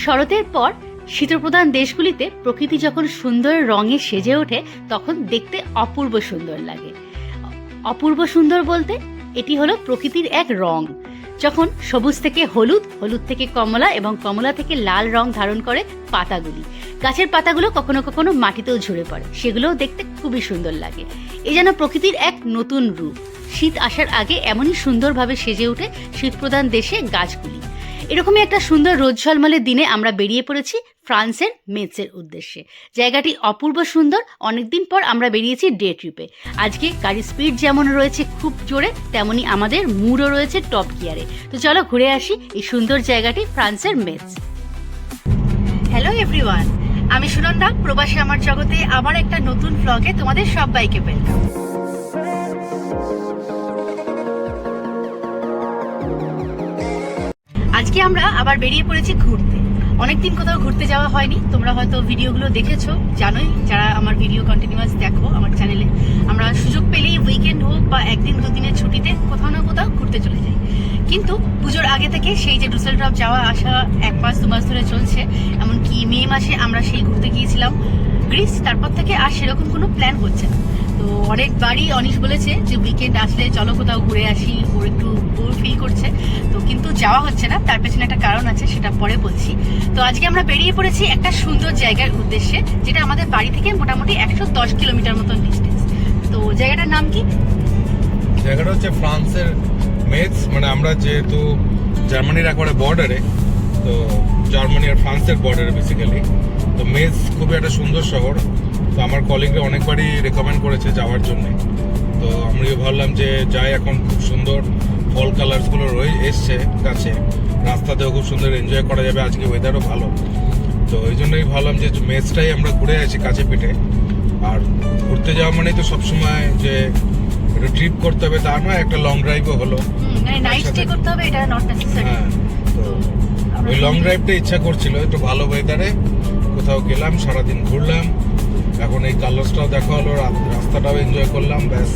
শরতের পর শীতপ্রধান দেশগুলিতে প্রকৃতি যখন সুন্দর রঙে সেজে ওঠে তখন দেখতে অপূর্ব সুন্দর লাগে। অপূর্ব সুন্দর বলতে এটি হলো প্রকৃতির এক রং। যখন সবুজ থেকে হলুদ, হলুদ থেকে কমলা এবং কমলা থেকে লাল রং ধারণ করে পাতাগুলি, গাছের পাতাগুলো কখনো কখনো মাটিতেও ঝরে পড়ে, সেগুলোও দেখতে খুবই সুন্দর লাগে। এ যেন প্রকৃতির এক নতুন রূপ। শীত আসার আগে এমনই সুন্দরভাবে সেজে ওঠে শীতপ্রধান দেশে গাছগুলি। এরকমই একটা সুন্দর রোদ ঝলমলের দিনে আমরা বেরিয়ে পড়েছি ফ্রান্সের মেৎসের উদ্দেশ্যে। জায়গাটি অপূর্ব সুন্দর। অনেকদিন পর আমরা বেরিয়েছি ডে ট্রিপে। আজকে গাড়ির স্পিড যেমন রয়েছে খুব জোরে, তেমনি আমাদের মুডও রয়েছে টপ গিয়ারে। তো চলো ঘুরে আসি এই সুন্দর জায়গাটি ফ্রান্সের মেৎস। হ্যালো এভরিওয়ান, আমি সুনন্দা। প্রবাসী আমার জগতে আবার একটা নতুন ভ্লগে তোমাদের সবাইকে ওয়েলকাম। আজকে আমরা আবার বেরিয়ে পড়েছি ঘুরতে। অনেকদিন কোথাও ঘুরতে যাওয়া হয়নি। তোমরা হয়তো ভিডিওগুলো দেখেছো, জানোই যারা আমার ভিডিও কন্টিনিউয়াস দেখো আমার চ্যানেলে। আমরা সুযোগ পেলেই উইকেন্ড হোক বা একদিন দুদিনের ছুটিতে কোথাও না কোথাও ঘুরতে চলে যাই। কিন্তু পুজোর আগে থেকে সেই যে ডুসেলডর্ফ যাওয়া আসা 1 মাস 2 মাস ধরে চলছে, এমনকি মে মাসে আমরা সেই ঘুরতে গিয়েছিলাম গ্রিস। তারপর থেকে আর সেরকম কোনো প্ল্যান হচ্ছে না। তো অনেকবারই অনিশ বলেছে যে উইকেন্ড আসলে চলো কোথাও ঘুরে আসি, ওর একটু বোর ফিল করছে। তো কিন্তু যাওয়া হচ্ছে না, তার পেছনে একটা কারণ আছে, সেটা পরে বলছি। তো আজকে আমরা বেরিয়ে পড়েছি একটা সুন্দর জায়গার উদ্দেশ্যে, যেটা আমাদের বাড়ি থেকে মোটামুটি 110 কিলোমিটার মতন ডিস্টেন্স। তো জায়গাটার নাম কি? জায়গাটা হচ্ছে ফ্রান্সের মেৎস। মানে আমরা যেহেতু জার্মানির একবারে বর্ডারে, তো জার্মানি আর ফ্রান্সের বর্ডারে বেসিক্যালি। তো মেৎস খুবই একটা সুন্দর শহর। তো আমার কলিগরা অনেকবারই রেকমেন্ড করেছে যাওয়ার জন্য। তো আমিও ভাবলাম যে যাই, এখন খুব সুন্দর ফল কালার্সগুলো এসছে গাছে, রাস্তাতেও খুব সুন্দর এনজয় করা যাবে। আজকে ওয়েদারও ভালো, তো ওই জন্যই ভাবলাম যে মেৎসটাই আমরা ঘুরে আসি কাছে পিঠে। আর ঘুরতে যাওয়া মানেই তো সবসময় যে একটা ট্রিপ করতে হবে তা নয়, একটা লং ড্রাইভও হলো। নাইট স্টে করতে হবে, এটা নট নেসেসারি। হ্যাঁ, তো ওই লং ড্রাইভটা ইচ্ছা করছিল, একটু ভালো ওয়েদারে কোথাও গেলাম, সারাদিন ঘুরলাম। এখন এই কালার্সটাও দেখা হলো, রাস্তাটাও এনজয় করলাম, ব্যাস।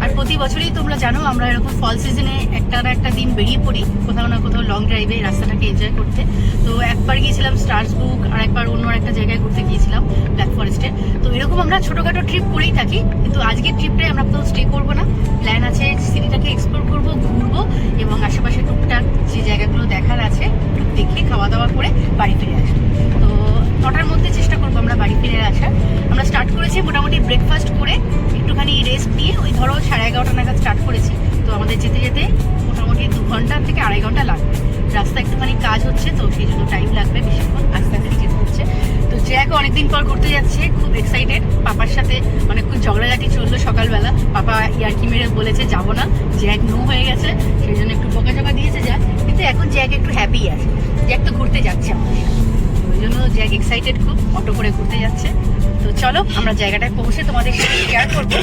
আর প্রতি বছরই তোমরা জানো আমরা এরকম ফল সিজনে একটা না একটা দিন বেরিয়ে পড়ি কোথাও না কোথাও লং ড্রাইভে রাস্তাটাকে এনজয় করতে। তো একবার গিয়েছিলাম স্ট্রাসবুর্গ, আর একবার অন্য একটা জায়গায় ঘুরতে গিয়েছিলাম ব্ল্যাক ফরেস্টে। তো এরকম আমরা ছোটোখাটো ট্রিপ করেই থাকি, কিন্তু আজকের ট্রিপটায় আমরা তো স্টে করবো না। প্ল্যান আছে সিটিটাকে এক্সপ্লোর করবো, ঘুরবো এবং আশেপাশে টুকটাক যে জায়গাগুলো দেখার আছে দেখে খাওয়া দাওয়া করে বাড়ি ফিরে আসবো। তো 9টার মধ্যে চেষ্টা করবো আমরা বাড়ি ফিরে আসার। আমরা স্টার্ট করেছি মোটামুটি ব্রেকফাস্ট করে, একটুখানি রেস্ট নিয়ে, ওই ধরো 11:30 নাগাদ স্টার্ট করেছি। তো আমাদের যেতে যেতে মোটামুটি 2 ঘন্টা থেকে 2.5 ঘন্টা লাগবে। রাস্তা একটুখানি কাজ হচ্ছে, তো সেই জন্য টাইম লাগবে বেশিক্ষণ, আস্তে আস্তে যেতে হচ্ছে। তো জ্যাক অনেকদিন পর ঘুরতে যাচ্ছে, খুব এক্সাইটেড। পাপার সাথে অনেকক্ষণ ঝগড়াঝাটি চললো সকালবেলা। পাপা ইয়ার্কি মেরে বলেছে যাবো না, জ্যাক নো হয়ে গেছে, সেই জন্য একটু বকাঝকা দিয়েছে জ্যাক। কিন্তু এখন জ্যাক একটু হ্যাপি আছে, জ্যাক তো ঘুরতে যাচ্ছে আমাদের সাথে। ওই জন্য জ্যাক এক্সাইটেড খুব, অটো করে ঘুরতে যাচ্ছে। তো চলো আমরা জায়গাটায় পৌঁছে তোমাদের সাথে শেয়ার করবো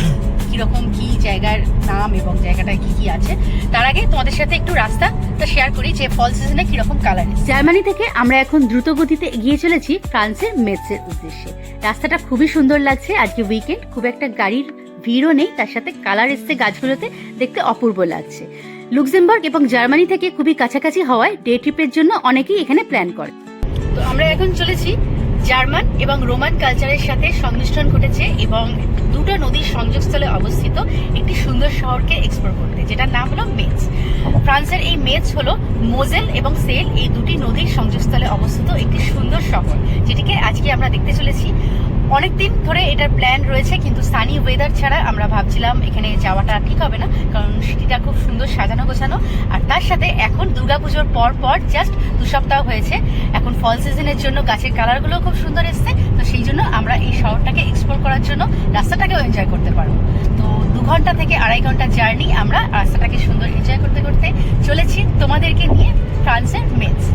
কিরকম কি জায়গার নাম এবং জায়গাটায় কি কি আছে। তার আগে তোমাদের সাথে একটু রাস্তাটা শেয়ার করি যে ফল সিজনে কিরকম কালার। জার্মানি থেকে আমরা এখন দ্রুত গতিতে এগিয়ে চলেছি ফ্রান্সের মেৎসের উদ্দেশ্যে। রাস্তাটা খুবই সুন্দর লাগছে। আজকে উইকেন্ড, খুব একটা গাড়ির ভিড়ও নেই, তার সাথে কালার এসছে গাছগুলোতে, দেখতে অপূর্ব লাগছে। লুক্সেমবার্গ এবং জার্মানি থেকে খুবই কাছাকাছি হওয়ায় ডে ট্রিপের জন্য অনেকেই এখানে প্ল্যান করে। তো আমরা এখন চলেছি জার্মান এবং রোমান কালচারের সাথে সংমিশ্রণ ঘটেছে এবং দুটো নদীর সংযোগস্থলে অবস্থিত একটি সুন্দর শহরকে এক্সপ্লোর করতে, যেটার নাম হলো মেৎস। ফ্রান্সের এই মেৎস হলো মোজেল এবং সেল এই দুটি নদীর সংযোগস্থলে অবস্থিত একটি সুন্দর শহর, যেটিকে আজকে আমরা দেখতে চলেছি। অনেকদিন ধরে এটার প্ল্যান রয়েছে, কিন্তু সানি ওয়েদার ছাড়া আমরা ভাবছিলাম এখানে যাওয়াটা ঠিক হবে না, কারণ সিটিটা খুব সুন্দর সাজানো গোছানো। আর তার সাথে এখন দুর্গাপুজোর পর জাস্ট 2 সপ্তাহ হয়েছে, এখন ফল সিজনের জন্য গাছের কালারগুলো খুব সুন্দর এসছে। তো সেই জন্য আমরা এই শহরটাকে এক্সপ্লোর করার জন্য রাস্তাটাকেও এনজয় করতে পারবো। তো 2 ঘন্টা থেকে 2.5 ঘন্টা জার্নি আমরা রাস্তাটাকে সুন্দর এনজয় করতে করতে চলেছি তোমাদেরকে নিয়ে ফ্রান্সের মেৎস।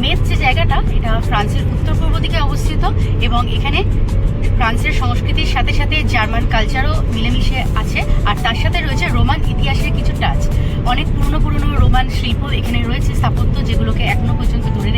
মেৎস যে জায়গাটা, এটা ফ্রান্সের উত্তর পূর্ব দিকে অবস্থিত এবং এখানে ফ্রান্সের সংস্কৃতির সাথে সাথে জার্মান কালচারও মিলেমিশে আছে। আর তার সাথে রয়েছে রোমান ইতিহাসের কিছু টাচ। অনেক পুরনো রোমান শিল্প এখানে রয়েছে, স্থাপত্য, যেগুলোকে এখনো পর্যন্ত ধরে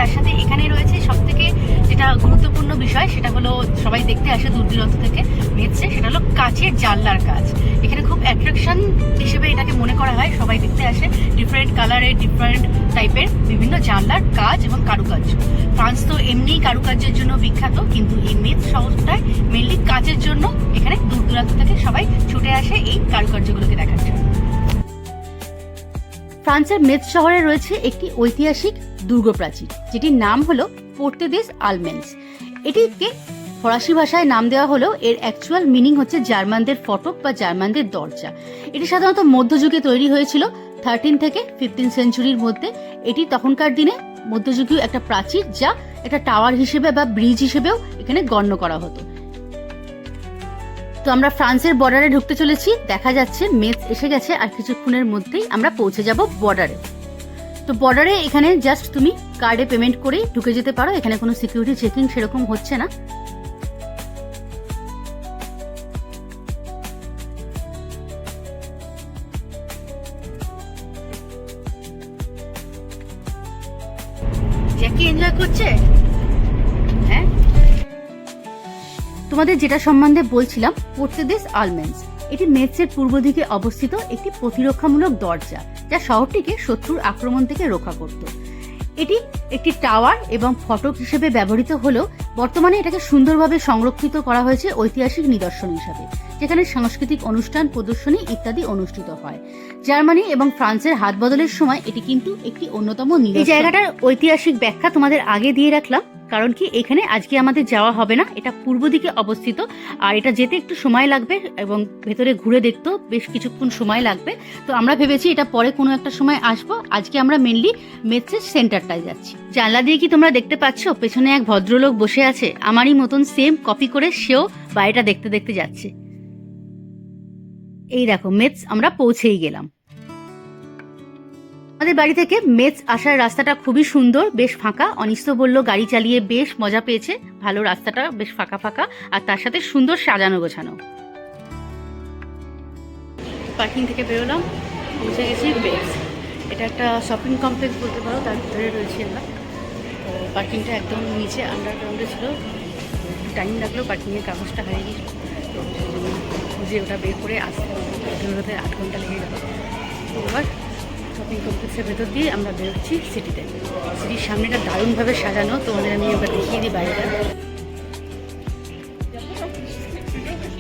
তার সাথে এখানে রয়েছে সব থেকে যেটা গুরুত্বপূর্ণ বিষয়, সেটা হলো সবাই দেখতে আসে দূর দূরান্ত থেকে মেটসে, সেটা হলো কাচের জানলার কাজ। এখানে খুব অ্যাট্রাকশন হিসেবে এটাকে মনে করা হয়, সবাই দেখতে আসে ডিফারেন্ট কালারের ডিফারেন্ট টাইপের বিভিন্ন জানলার কাজ এবং কারুকার্য। ফ্রান্স তো এমনিই কারুকার্যের জন্য বিখ্যাত, কিন্তু এই মেটস শহরটায় মেনলি কাজের জন্য এখানে দূর দূরান্ত থেকে সবাই ছুটে আসে এই কারুকার্যগুলোকে দেখার জন্য। ফ্রান্সের মেটস শহরে রয়েছে একটি ঐতিহাসিক দুর্গ প্রাচীর, যেটির নাম হলো পোর্তে দেস আলমেন্স। এটিকে ফরাসি ভাষায় নাম দেওয়া হলো, এর অ্যাকচুয়াল মিনিং হচ্ছে জার্মানদের ফটক বা জার্মানদের দরজা। এটি সাধারণত মধ্যযুগে তৈরি হয়েছিল 13 থেকে 15 সেঞ্চুরির মধ্যে। এটি তখনকার দিনে মধ্যযুগীয় একটা প্রাচীর, যা একটা টাওয়ার হিসেবে বা ব্রিজ হিসেবেও এখানে গণ্য করা হতো। তো আমরা ফ্রান্সের বর্ডারে ঢুকতে চলেছি, দেখা যাচ্ছে মেটস এসে গেছে, আর কিছুক্ষণের মধ্যেই আমরা পৌঁছে যাব বর্ডারে। তো বর্ডারে এখানে জাস্ট তুমি কার্ডে পেমেন্ট করে ঢুকে যেতে পারো, এখানে কোনো সিকিউরিটি চেকিং সেরকম হচ্ছে না। জ্যাকি এনজয় করছে। হ্যাঁ, তোমাদের যেটা সম্বন্ধে বলছিলাম, পোর্তে দেস আলমেন্স, এটি মেটসের পূর্ব দিকে অবস্থিত একটি প্রতিরক্ষামূলক দরজা, যা শহরটিকে শত্রুর আক্রমণ থেকে রক্ষা করত। এটি একটি টাওয়ার এবং ফটক হিসেবে ব্যবহৃত হলেও বর্তমানে এটাকে সুন্দরভাবে সংরক্ষিত করা হয়েছে ঐতিহাসিক নিদর্শন হিসাবে, যেখানে সাংস্কৃতিক অনুষ্ঠান, প্রদর্শনী ইত্যাদি অনুষ্ঠিত হয়। জার্মানি এবং ফ্রান্সের হাত বদলের সময় এটি কিন্তু একটি অন্যতম নিদর্শন। এই জায়গাটার ঐতিহাসিক ব্যাখ্যা তোমাদের আগে দিয়ে রাখলাম, কারণ কি এখানে আজকে আমাদের যাওয়া হবে না, এটা পূর্ব দিকে অবস্থিত, আর এটা যেতে একটু সময় লাগবে এবং ভেতরে ঘুরে দেখতেও বেশ কিছুক্ষণ সময় লাগবে। তো আমরা ভেবেছি এটা পরে কোনো একটা সময় আসবো, আজকে আমরা মেনলি মেটসের সেন্টারটায় যাচ্ছি। জানলা দিয়ে কি তোমরা দেখতে পাচ্ছ, পেছনে এক ভদ্রলোক বসে আছে, আমারই মতন সেম কপি করে সেও বাইরেটা দেখতে দেখতে যাচ্ছে। এই দেখো মেটস আমরা পৌঁছেই গেলাম। আমাদের বাড়ি থেকে মেটস আসার রাস্তাটা খুবই সুন্দর, বেশ ফাঁকা। অনিষ্ট বলল গাড়ি চালিয়ে বেশ মজা পেয়েছে, ভালো রাস্তাটা বেশ ফাঁকা ফাঁকা, আর তার সাথে সুন্দর সাজানো গোছানো। পার্কিং থেকে বেরোলাম, পৌঁছে গেছি মেটস। এটা একটা শপিং কমপ্লেক্স বলতে পারো, তার ভিতরে রয়েছে আমরা। তো পার্কিংটা একদম নিচে আন্ডারগ্রাউন্ডে ছিল, টাইম লাগলো, পার্কিংয়ের কাগজটা হারিয়ে গেছিল, তো সেই জন্য খুঁজে ওটা বের করে আসতে বেরোতে 8 ঘন্টা লেগে গেল। এবার শপিং কমপ্লেক্সের ভেতর দিয়ে আমরা বেরোচ্ছি সিটিতে। সিটির সামনেটা দারুণভাবে সাজানো, তোমাদের আমি এবার দেখিয়ে দিই বাইরেটা।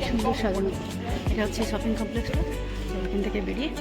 সুন্দর সাজানো, এটা হচ্ছে শপিং কমপ্লেক্সটা। এখান থেকে বেরিয়ে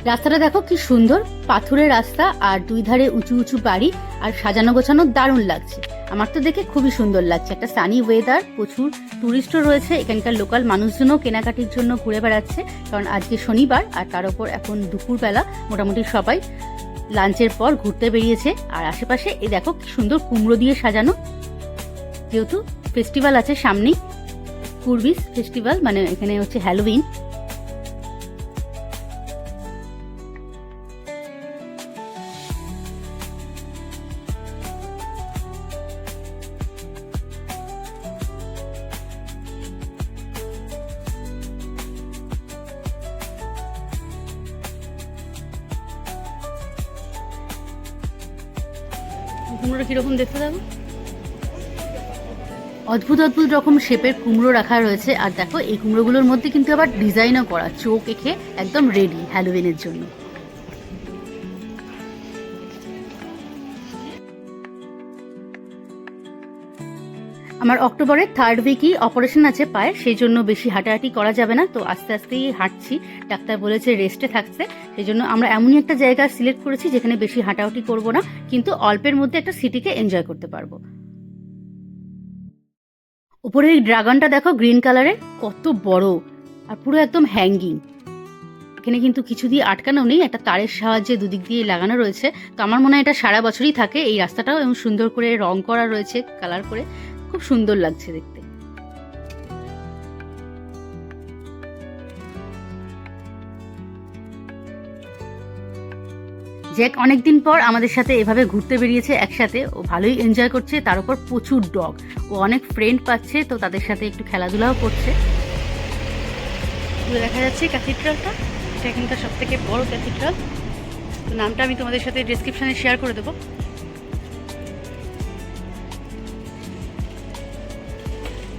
রাস্তাটা দেখো কি সুন্দর, পাথরের রাস্তা আর দুই ধারে উঁচু উঁচু বাড়ি, আর সাজানো গোছানো দারুণ লাগছে। আমার তো দেখে খুবই সুন্দর লাগছে। একটা সানি ওয়েদার, প্রচুর টুরিস্টও রয়েছে, এখানকার লোকাল মানুষজনও কেনাকাটির জন্য ঘুরে বেড়াচ্ছে, কারণ আজকে শনিবার, আর তার উপর এখন দুপুরবেলা মোটামুটি সবাই লাঞ্চের পর ঘুরতে বেরিয়েছে। আর আশেপাশে এই দেখো কি সুন্দর কুমড়ো দিয়ে সাজানো, যেহেতু ফেস্টিভ্যাল আছে সামনেই, কুরবিস ফেস্টিভ্যাল, মানে এখানে হচ্ছে হ্যালোউইন। কুমড়োটা কিরকম দেখতে থাকো, অদ্ভুত অদ্ভুত রকম শেপের কুমড়ো রাখা রয়েছে। আর দেখো এই কুমড়োগুলোর মধ্যে কিন্তু আবার ডিজাইনও করা, চোখ এঁকে একদম রেডি হ্যালোউইনের জন্য। আমার অক্টোবরের 3rd উইকই অপারেশন আছে পায়ে, সেই জন্য বেশি হাঁটাহাঁটি করা যাবে না, তো আস্তে আস্তেই হাঁটছি। ডাক্তার বলেছে রেস্টে থাকতে, সেই জন্য আমরা এমনই একটা জায়গা সিলেক্ট করেছি যেখানে বেশি হাঁটাহাঁটি করব না, কিন্তু অল্পের মধ্যে একটা সিটিকে এনজয় করতে পারবো। উপরে এই ড্রাগনটা দেখো গ্রিন কালারের, কত বড় আর পুরো একদম হ্যাঙ্গিং। এখানে কিন্তু কিছু দিয়ে আটকানো নেই, একটা তারের সাহায্যে দুদিক দিয়ে লাগানো রয়েছে। তো আমার মনে হয় এটা সারা বছরই থাকে এই রাস্তাটাও, এবং সুন্দর করে রং করা রয়েছে, কালার করে, খুব সুন্দর লাগছে দেখতে। জ্যাক অনেকদিন পর আমাদের সাথে এভাবে ঘুরতে বেরিয়েছে একসাথে, ও ভালোই এনজয় করছে। তার উপর প্রচুর ডগ, ও অনেক ফ্রেন্ড পাচ্ছে, তো তাদের সাথে একটু খেলাধুলাও করছে। দেখা যাচ্ছে ক্যাথিড্রালটা, এটা এখানকার সব থেকে বড় ক্যাথিড্রাল। তো নামটা আমি তোমাদের সাথে ডেসক্রিপশনে শেয়ার করে দেবো।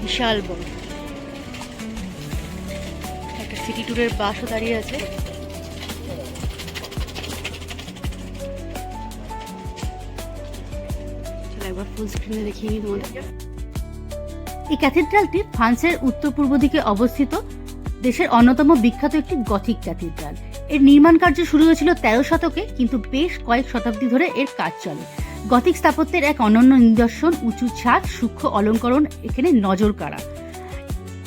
বিশাল বড় একটা সিটি ট্যুরের বাসও দাঁড়িয়ে আছে। চলো একবার ফুল স্ক্রিনে দেখিয়ে নিই তোমাদের। এই ক্যাথিড্রালটি ফ্রান্সের উত্তর পূর্ব দিকে অবস্থিত দেশের অন্যতম বিখ্যাত একটি গথিক ক্যাথিড্রাল। এর নির্মাণ কার্য শুরু হয়েছিল 13 শতকে, কিন্তু বেশ কয়েক শতাব্দী ধরে এর কাজ চলে। গথিক স্থাপত্যের এক অনন্য নিদর্শন উঁচু ছাদ, সূক্ষ্ম অলঙ্করণ এখানে নজর কাড়া।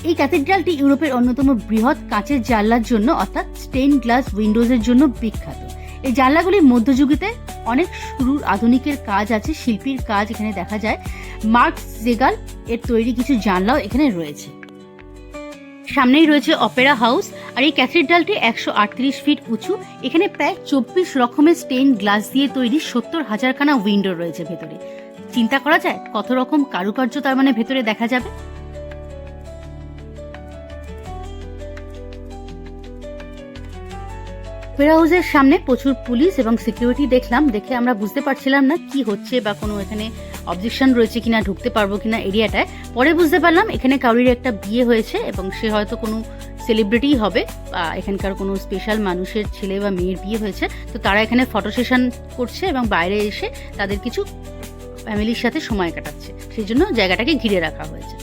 এই ক্যাথিড্রালটি ইউরোপের অন্যতম বৃহৎ কাঁচের জানলার জন্য অর্থাৎ স্টেইন গ্লাস উইন্ডোজের জন্য বিখ্যাত। এই জানলাগুলির মধ্যযুগীতে অনেক শুরুর আধুনিকের কাজ আছে, শিল্পীর কাজ এখানে দেখা যায়। মার্ক জেগাল এর তৈরি কিছু জানলাও এখানে রয়েছে। সামনেই রয়েছে অপেরা হাউস, আর এই ক্যাথিড্রালটি 138 ফিট উঁচু। এখানে প্রায় 24 রকমের স্টেইন গ্লাস দিয়ে তৈরি 70,000খানা উইন্ডো রয়েছে ভেতরে। চিন্তা করা যায় কত রকম কারুকার্য তার মানে ভেতরে দেখা যাবে। অপেরা হাউসের সামনে প্রচুর পুলিশ এবং সিকিউরিটি দেখলাম, দেখে আমরা বুঝতে পারছিলাম না কি হচ্ছে বা কোনো এখানে অবজেকশন রয়েছে কিনা, ঢুকতে পারবো কিনা এরিয়াটায়। পরে বুঝতে পারলাম এখানে কারোর একটা বিয়ে হয়েছে এবং সে হয়তো কোনো সেলিব্রিটি হবে বা এখানকার কোনো স্পেশাল মানুষের ছেলে বা মেয়ের বিয়ে হয়েছে, তো তারা এখানে ফটো সেশন করছে এবং বাইরে এসে তাদের কিছু ফ্যামিলির সাথে সময় কাটাচ্ছে, সেই জন্য জায়গাটাকে ঘিরে রাখা হয়েছে।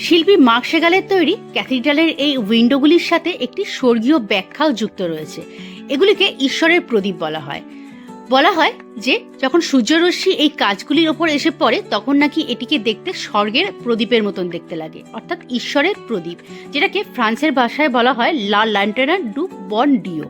শিল্পী মার্ক সেগালের তৈরি ক্যাথিড্রালের এই উইন্ডোগুলির সাথে একটি স্বর্গীয় ব্যাখ্যাও যুক্ত রয়েছে। এগুলিকে ঈশ্বরের প্রদীপ বলা হয়। বলা হয় যে যখন সূর্যরশ্মি এই কাজগুলির ওপর এসে পড়ে তখন নাকি এটিকে দেখতে স্বর্গের প্রদীপের মতন দেখতে লাগে, অর্থাৎ ঈশ্বরের প্রদীপ, যেটাকে ফ্রান্সের ভাষায় বলা হয় লা ল্যান্টার্ন ডু বন ডিও।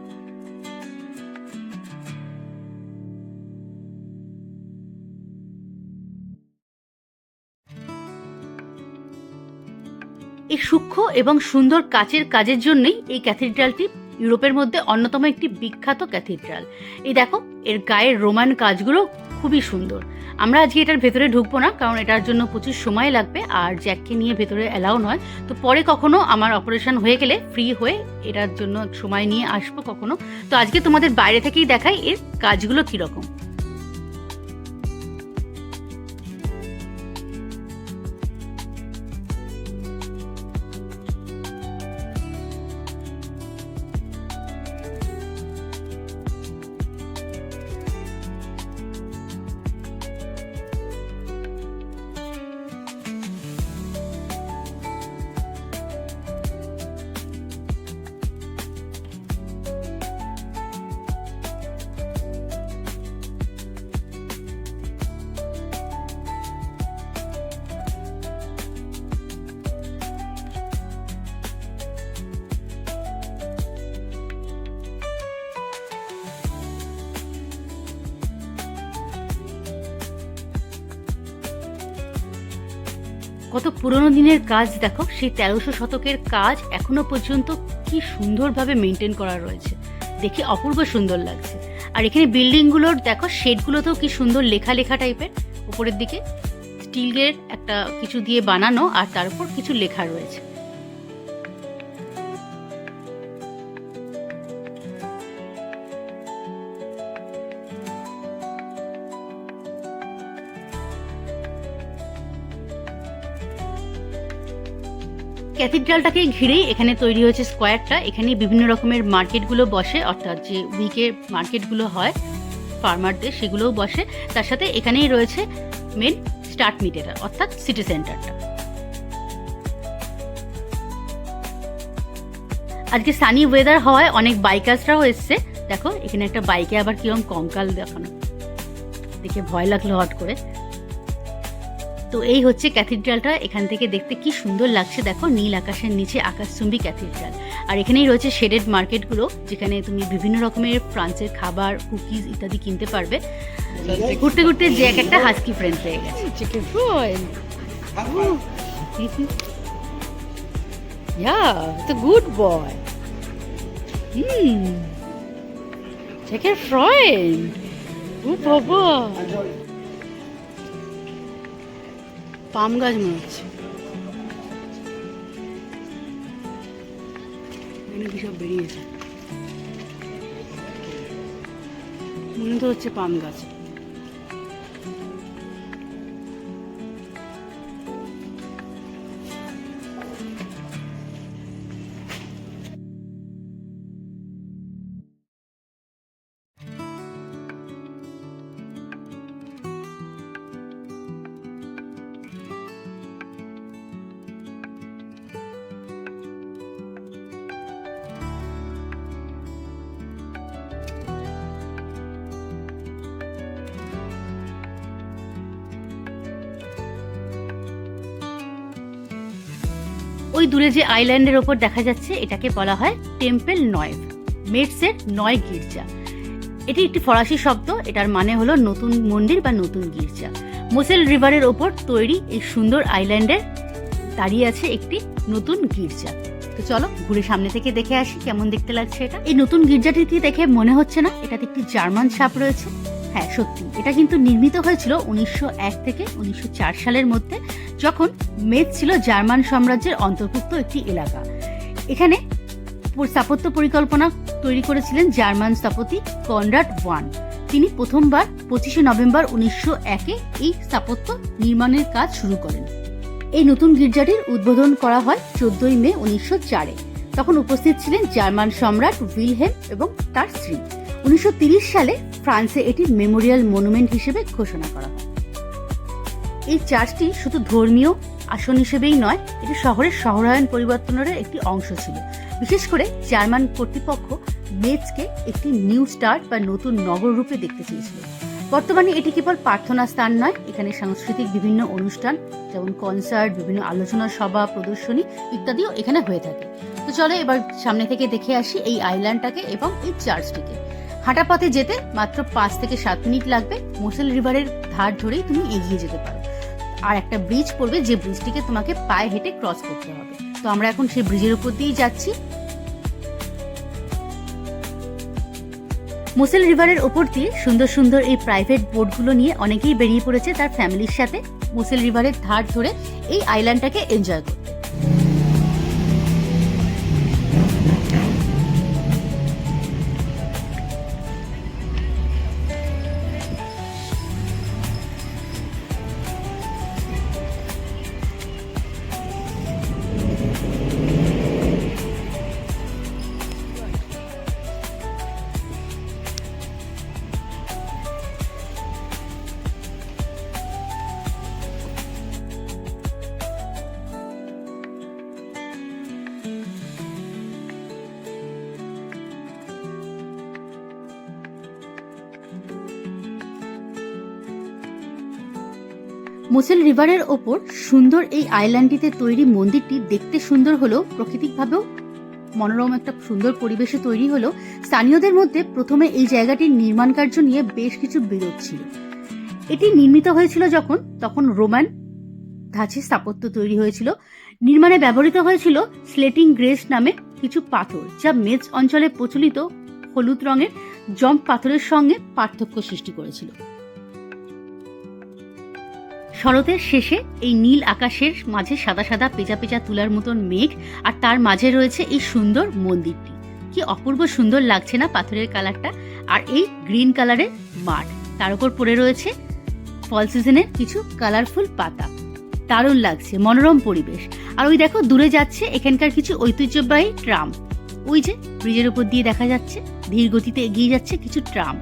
এই সূক্ষ্ম এবং সুন্দর কাচের কাজের জন্যই এই ক্যাথিড্রালটি ইউরোপের মধ্যে অন্যতম একটি বিখ্যাত ক্যাথিড্রাল। এই দেখো এর গায়ের রোমান কাজগুলো খুবই সুন্দর। আমরা আজকে এটার ভেতরে ঢুকবো না, কারণ এটার জন্য প্রচুর সময় লাগবে আর জ্যাককে নিয়ে ভেতরে অ্যালাউ নয়। তো পরে কখনো আমার অপারেশন হয়ে গেলে ফ্রি হয়ে এটার জন্য সময় নিয়ে আসবো কখনো। তো আজকে তোমাদের বাইরে থেকেই দেখাই এর কাজগুলো কীরকম। কত পুরনো দিনের কাজ দেখো, সেই 1300 শতকের কাজ এখনো পর্যন্ত কি সুন্দরভাবে মেনটেন করা রয়েছে, দেখে অপূর্ব সুন্দর লাগছে। আর এখানে বিল্ডিংগুলোর দেখো শেডগুলোতেও কি সুন্দর লেখা লেখা টাইপের, উপরের দিকে স্টিলের একটা কিছু দিয়ে বানানো আর তার উপর কিছু লেখা রয়েছে। ক্যাথিড্রালটাকে ঘিরেই এখানে তৈরি হয়েছে স্কোয়ারটা। এখানে বিভিন্ন রকমের মার্কেটগুলো বসে, অর্থাৎ যে উইকের মার্কেটগুলো হয় ফার্মারদের, সেগুলোও বসে। তার সাথে এখানেই রয়েছে মেন স্টার্ট মিটেরা, অর্থাৎ সিটি সেন্টারটা। আজকে সানি ওয়েদার হওয়ায় অনেক বাইকার্সরাও এসছে। দেখো এখানে একটা বাইকে আবার কিরকম কঙ্কাল দেখানো, দেখে ভয় লাগলো হট করে। তো এই হচ্ছে ক্যাথিড্রালটা, এখান থেকে দেখতে কি সুন্দর লাগছে। দেখো নীল আকাশের নিচে আকাশচুম্বী ক্যাথিড্রাল। আর এখানেই রয়েছে শেডেড মার্কেটগুলো, যেখানে তুমি বিভিন্ন রকমের ফ্রান্সের খাবার, কুকিজ ইত্যাদি কিনতে পারবে। ঘুরতে ঘুরতে যে একটা হাস্কি ফ্রেন্ড পেয়ে গেছে। Chicken fried, yeah, it's a good boy. Chicken fried. Good baba. পাম গাছ মনে হচ্ছে, কি সব বেরিয়েছে, মনে তো হচ্ছে পাম গাছ। ওই দূরে যে আইল্যান্ডের ওপর দেখা যাচ্ছে, এটাকে বলা হয় টেম্পল নয়েভ, মেটসের নয় গির্জা। এটি একটি ফরাসি শব্দ, এটার মানে হলো নতুন মন্দির বা নতুন গির্জা। মোসেল রিভারের ওপর তৈরি এই সুন্দর আইল্যান্ডে দাঁড়িয়ে আছে একটি নতুন গির্জা। তো চলো ঘুরে সামনে থেকে দেখে আসি কেমন দেখতে লাগছে এটা। এই নতুন গির্জাটিকে দেখে মনে হচ্ছে না এটাতে একটি জার্মান ছাপ রয়েছে? হ্যাঁ সত্যি, এটা কিন্তু নির্মিত হয়েছিল 1901 থেকে 1904 সালের মধ্যে, যখন মেদ ছিল জার্মান সাম্রাজ্যের অন্তর্ভুক্ত একটি এলাকা। এখানে স্থাপত্য পরিকল্পনা তৈরি করেছিলেন জার্মান স্থপতি কনরাড ওয়ান। তিনি প্রথমবার 25শে নভেম্বর 1901-এ এই স্থাপত্য নির্মাণের কাজ শুরু করেন। এই নতুন গির্জাটির উদ্বোধন করা হয় 14ই মে 1904-এ। তখন উপস্থিত ছিলেন জার্মান সম্রাট উইলহেম এবং তার স্ত্রী। 1930 সালে ফ্রান্সে এটি মেমোরিয়াল মনুমেন্ট হিসেবে ঘোষণা করা হয়। এই চার্চটি শুধু ধর্মীয় আসন হিসেবেই নয়, এটি শহরের শহরায়ন পরিবর্তনের একটি অংশ ছিল। বিশেষ করে জার্মান কর্তৃপক্ষ মেটসকে একটি নিউ স্টার্ট বা নতুন নগর রূপে দেখতে চেয়েছিল। বর্তমানে এটি কেবল প্রার্থনা স্থান নয়, এখানে সাংস্কৃতিক বিভিন্ন অনুষ্ঠান যেমন কনসার্ট, বিভিন্ন আলোচনা সভা, প্রদর্শনী ইত্যাদিও এখানে হয়ে থাকে। তো চলো এবার সামনে থেকে দেখে আসি এই আইল্যান্ডটাকে এবং এই চার্চটিকে। হাঁটা পথে যেতে মাত্র 5 থেকে 7 মিনিট লাগবে। মোসেল রিভারের ধার ধরেই তুমি এগিয়ে যেতে পারো। আর একটা ব্রিজ পড়বে, যে ব্রিজটিকে তোমাকে পায়ে হেঁটে ক্রস করতে হবে। তো আমরা এখন সেই ব্রিজের উপর দিয়েই যাচ্ছি। মোসেল রিভারের ওপর দিয়ে সুন্দর সুন্দর এই প্রাইভেট বোটগুলো নিয়ে অনেকেই বেরিয়ে পড়েছে তার ফ্যামিলির সাথে মোসেল রিভারের ধার ধরে এই আইল্যান্ডটাকে এনজয় করতে। মোসেল রিভারের ওপর সুন্দর এই আইল্যান্ডটিতে তৈরি মন্দিরটি দেখতে সুন্দর হলেও প্রাকৃতিকভাবেও মনোরম একটা সুন্দর পরিবেশে তৈরি হলো। স্থানীয়দের মধ্যে প্রথমে এই জায়গাটির নির্মাণ কার্য নিয়ে বেশ কিছু বিরোধ ছিল। এটি নির্মিত হয়েছিল তখন রোমান ধাঁচে স্থাপত্য তৈরি হয়েছিল। নির্মাণে ব্যবহৃত হয়েছিল স্লেটিং গ্রেস নামে কিছু পাথর, যা মেজ অঞ্চলে প্রচলিত হলুদ রঙের জম্প পাথরের সঙ্গে পার্থক্য সৃষ্টি করেছিল। শরতের শেষে এই নীল আকাশের মাঝে সাদা সাদা পেঁচা পেঁচা তুলার মতন মেঘ, আর তার মাঝে রয়েছে এই সুন্দর মন্দিরটি। কি অপূর্ব সুন্দর লাগছে না পাথরের কালারটা! আর এই গ্রিন কালারের মাঠ, তার উপর পড়ে রয়েছে ফল সিজনের কিছু কালারফুল পাতা। দারুণ লাগছে, মনোরম পরিবেশ। আর ওই দেখো দূরে যাচ্ছে এখানকার কিছু ঐতিহ্যবাহী ট্রাম, ওই যে ব্রিজের উপর দিয়ে দেখা যাচ্ছে ধীর গতিতে এগিয়ে যাচ্ছে কিছু ট্রাম।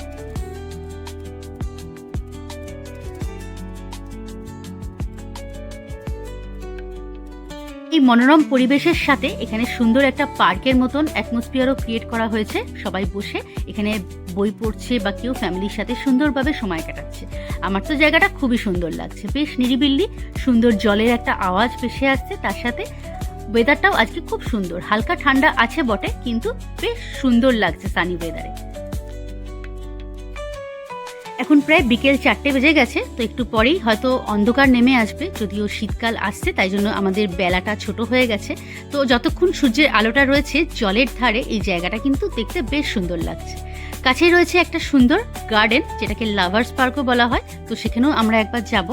এই মনোরম পরিবেশের সাথে এখানে সুন্দর একটা পার্কের মতন অ্যাটমসফিয়ারও ক্রিয়েট করা হয়েছে। সবাই বসে এখানে বই পড়ছে বা কেউ ফ্যামিলির সাথে সুন্দরভাবে সময় কাটাচ্ছে। আমার তো জায়গাটা খুবই সুন্দর লাগছে, বেশ নিরিবিলি, সুন্দর জলের একটা আওয়াজ ভেসে আসছে। তার সাথে ওয়েদারটাও আজকে খুব সুন্দর, হালকা ঠান্ডা আছে বটে, কিন্তু বেশ সুন্দর লাগছে সানি ওয়েদারে। এখন প্রায় বিকেল 4টে বেজে গেছে, তো একটু পরেই হয়তো অন্ধকার নেমে আসবে, যদিও শীতকাল আসছে তাই জন্য আমাদের বেলাটা ছোট হয়ে গেছে। তো যতক্ষণ সূর্যের আলোটা রয়েছে জলের ধারে এই জায়গাটা কিন্তু দেখতে বেশ সুন্দর লাগছে। কাছেই রয়েছে একটা সুন্দর গার্ডেন, যেটাকে লাভার্স পার্কও বলা হয়, তো সেখানেও আমরা একবার যাব।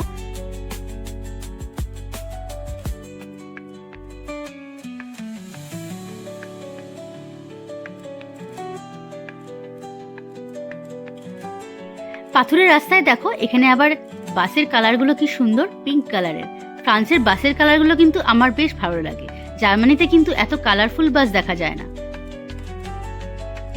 পাথরের রাস্তায় দেখো এখানে আবার বাসের কালারগুলো কি সুন্দর, পিঙ্ক কালারের। ফ্রান্সের বাসের কালারগুলো কিন্তু আমার বেশ ভালো লাগে, জার্মানিতে কিন্তু এত কালারফুল বাস দেখা যায় না।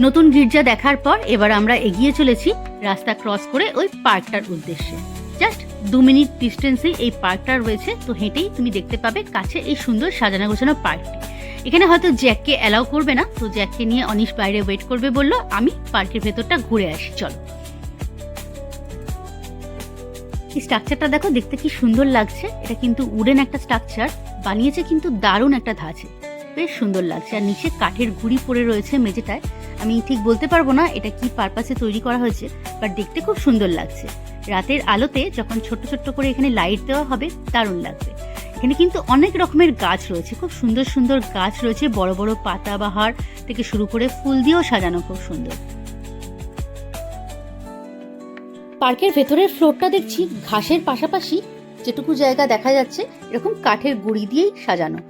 নতুন গির্জা দেখার পর এবার আমরা এগিয়ে চলেছি রাস্তা ক্রস করে ওই পার্কটার উদ্দেশ্যে। জাস্ট 2 মিনিট ডিস্টেন্সেই এই পার্কটা রয়েছে, তো হেঁটেই তুমি দেখতে পাবে কাছে এই সুন্দর সাজানো গোছানো পার্কটি। এখানে হয়তো জ্যাককে অ্যালাউ করবে না, তো জ্যাককে নিয়ে অনিশ বাইরে ওয়েট করবে বললো। আমি পার্কের ভেতরটা ঘুরে আসি, চলো। এই স্ট্রাকচারটা দেখো, দেখতে কি সুন্দর লাগছে। এটা কিন্তু উডেন একটা স্ট্রাকচার, বানিয়েছে কিন্তু দারুণ একটা ধাঁচে, বেশ সুন্দর লাগছে। আর নিচে কাঠের গুঁড়ি পড়ে রয়েছে মেঝেটায়। আমি ঠিক বলতে পারবো না এটা কি পারপাসে তৈরি করা হয়েছে, বাট দেখতে খুব সুন্দর লাগছে। রাতের আলোতে যখন ছোট্ট ছোট্ট করে এখানে লাইট দেওয়া হবে দারুণ লাগবে। এখানে কিন্তু অনেক রকমের গাছ রয়েছে, খুব সুন্দর সুন্দর গাছ রয়েছে, বড় বড় পাতাবাহার থেকে শুরু করে ফুল দিয়েও সাজানো খুব সুন্দর। পার্কের ভেতরের ফ্লোরটা দেখছি ঘাসের পাশাপাশি যেটুকু জায়গা দেখা যাচ্ছে এরকম কাঠের গুঁড়ি দিয়েই সাজানো।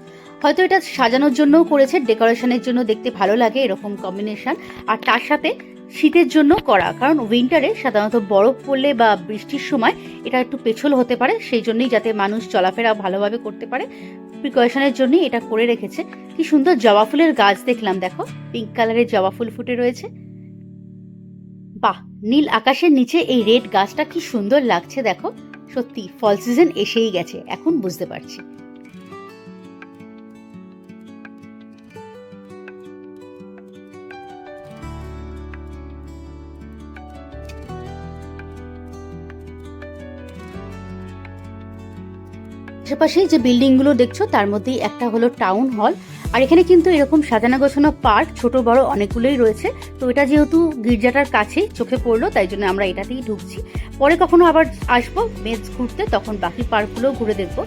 হয়তো এটা সাজানোর জন্যও করেছে, ডেকোরেশনের জন্য দেখতে ভালো লাগে এরকম কম্বিনেশন। আর তার সাথে শীতের জন্য করা, কারণ উইন্টারে সাধারণত বরফ পড়লে বা বৃষ্টির সময় এটা একটু পেছল হতে পারে, সেই জন্যই যাতে মানুষ চলাফেরা ভালোভাবে করতে পারে, প্রিকশনের জন্যই এটা করে রেখেছে। কি সুন্দর জবা ফুলের গাছ দেখলাম, দেখো পিঙ্ক কালারের জবা ফুল ফুটে রয়েছে। বাহ, নীল আকাশের নিচে এই রেড গাছটা কি সুন্দর লাগছে দেখো। সত্যি ফল সিজন এসেই গেছে, এখন বুঝতে পারছি। আশেপাশে যে বিল্ডিং গুলো দেখছো তার মধ্যেই একটা হলো টাউন হল। আর এখানে কিন্তু এরকম সাজানো গোছানো পার্ক ছোট বড় অনেকগুলোই রয়েছে। তো এটা যেহেতু গির্জাটার কাছেই চোখে পড়লো তাই জন্য আমরা এটাতেই ঢুকছি। পরে কখনো আবার আসবো মেজ ঘুরতে, তখন বাকি পার্কগুলো ঘুরে দেখবো।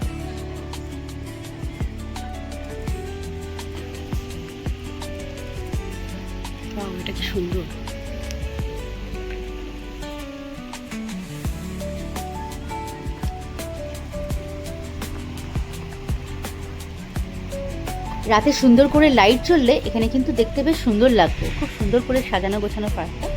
এটা কি সুন্দর। রাতে সুন্দর করে লাইট জ্বললে এখানে কিন্তু দেখতে বেশ সুন্দর লাগবে, খুব সুন্দর করে সাজানো গোছানো পার্কটা।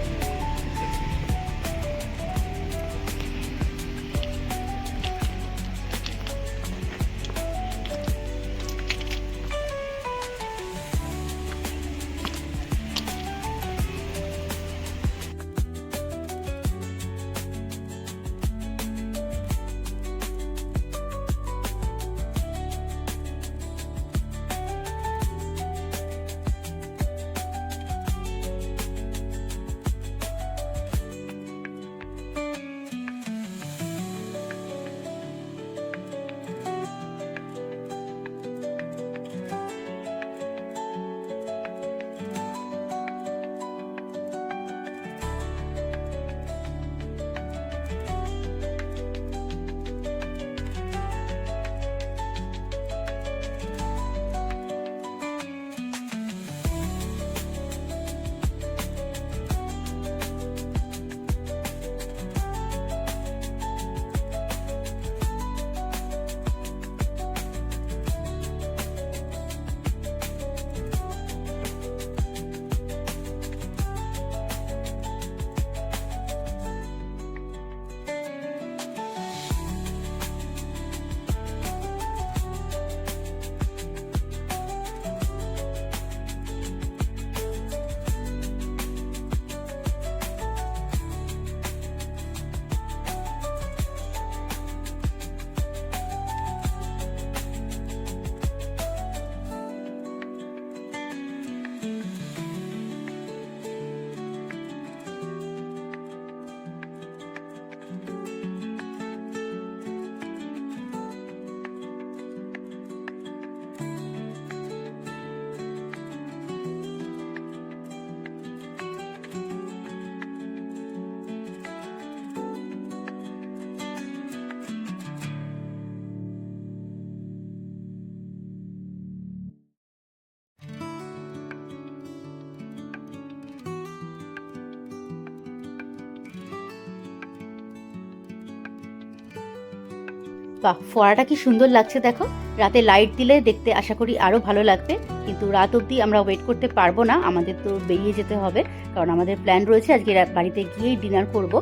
বাহ, ফোয়ারাটা কি সুন্দর লাগছে দেখো। রাতে লাইট দিলে দেখতে আশা করি আরও ভালো লাগবে, কিন্তু রাত অবধি আমরা ওয়েট করতে পারবো না, আমাদের তো বেরিয়ে যেতে হবে, কারণ আমাদের প্ল্যান রয়েছে আজকে বাড়িতে গিয়েই ডিনার করব।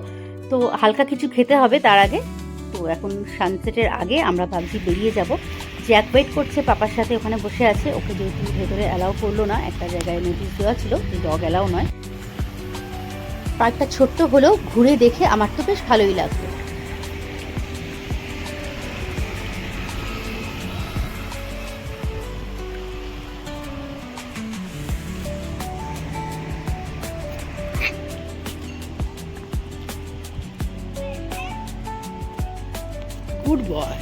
তো হালকা কিছু খেতে হবে তার আগে। তো এখন সানসেটের আগে আমরা ভাবছি বেরিয়ে যাব। জ্যাক ওয়েট করছে পাপার সাথে, ওখানে বসে আছে। ওকে যেহেতু ভেতরে অ্যালাউ করলো না, একটা জায়গায় নোটিশ দেওয়া ছিল যে ডগ অ্যালাউ নয়। পার্কটা ছোট্ট হলেও ঘুরে দেখে আমার তো বেশ ভালোই লাগলো। Good boy.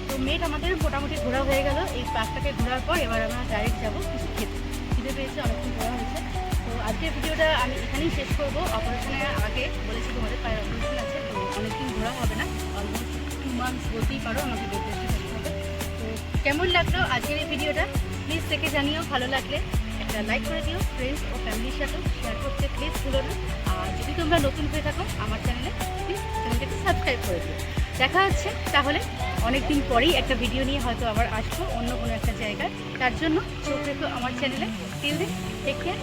তো মেট আমাদের মোটামুটি ঘোরা হয়ে গেল। এই পার্কটাকে ঘোরার পর এবার আমরা ডাইরেক্ট যাবো কিছু খেতে। খিদে পেয়েছে, অনেকক্ষণ ঘোরা হয়েছে। তো আজকের ভিডিওটা আমি এখানেই শেষ করবো। অপারেশনের আগে বলেছি তোমাদের পায়ের অপারেশন আছে, তো অনেকদিন ঘোরা হবে না, অলমোস্ট 2 মান্থস বলতেই পারো আমাকে বেড রেস্টে থাকতে হবে। তো কেমন লাগলো আজকের এই ভিডিওটা প্লিজ দেখে জানিও। ভালো লাগলে একটা লাইক করে দিও, ফ্রেন্ডস ও ফ্যামিলির সাথেও শেয়ার করতে প্লিজ ভুলো না। আর যদি তোমরা নতুন হয়ে থাকো আমার চ্যানেলে, প্লিজ চ্যানেলটাকে সাবস্ক্রাইব করে দিও। দেখা হচ্ছে তাহলে অনেকদিন পরেই একটা ভিডিও নিয়ে, হয়তো আবার আসবো অন্য কোনো একটা জায়গায়। তার জন্য চোখ রেখো আমার চ্যানেলে। Till then, take care.